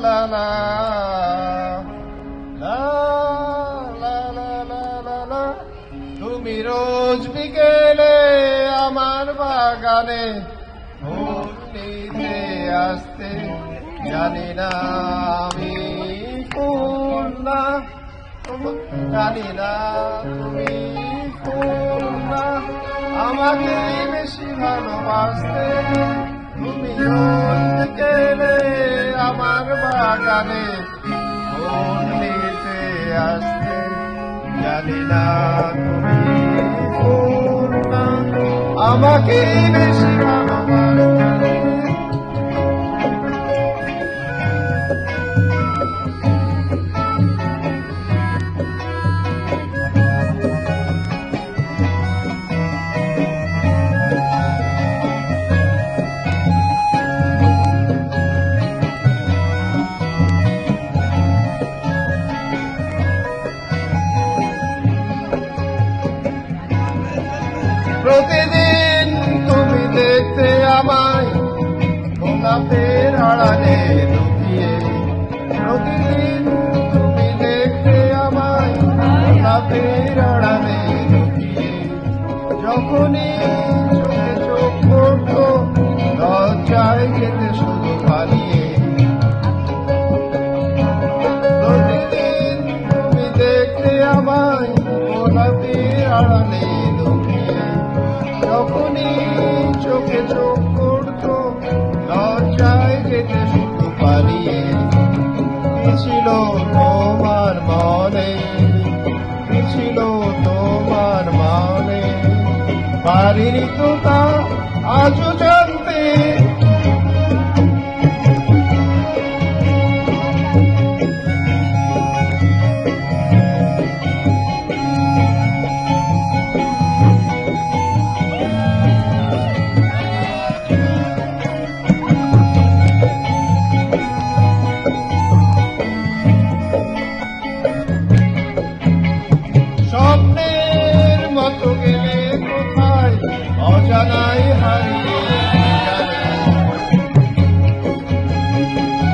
লা লা লা লা লা লা লা লা। তুমি রোজ বিকেলে আমার বাগানে ফুল নিতে আসতে, জানি না আমি ফুল না, জানি না তুমি ফুল না, আমাকে বেশি ভালোবাসতে। তুমি রোজ বিকেলে আমার বাগানে ফুল নিতে আসতে, জানি না তুমি ফুল না, আমাকে বেশি ভালোবাসতে। প্রতিদিন তুমি দেখতে আমায় গোলাপের আড়ালে লুকিয়ে, প্রতিদিন তুমি দেখতে আমায় গোলাপের আড়ালে লুকিয়ে, যখনই চোখে চোখ পড়তো লজ্জায় যেতে শুধু পালিয়ে। প্রতিদিন তুমি দেখতে আমায় গোলাপের আড়ালে লুকিয়ে, যখনই চোখে চোখ পড়তো লজ্জায় যেতে শুধু পালিয়ে। কি ছিল তোমার মনে, কি ছিল তোমার মনে, পারিনি তো তা আজও জানতে। স্বপ্নের মতো গেলে কোথায় অজানায় হারিয়ে যাবে,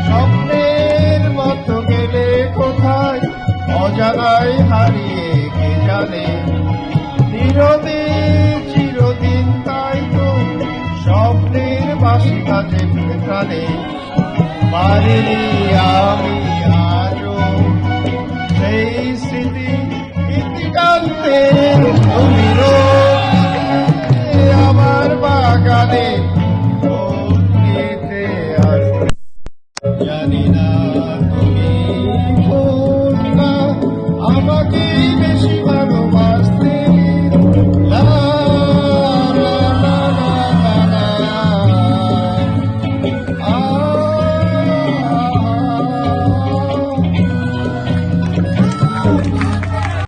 স্বপ্নের মতো গেলে কোথায় অজানায় হারিয়ে কে জানে। নীরবে চিরদিন তাই তো স্বপ্নের বাঁশি বাজে প্রাণে, পারিনি আমি আজও সেই স্মৃতি টানতে। তুমি রোজ আমার বাগানে ফুল নিতে আসতে, জানি না তুমি ফুল না, আমাকে বেশি ভালোবাসতে।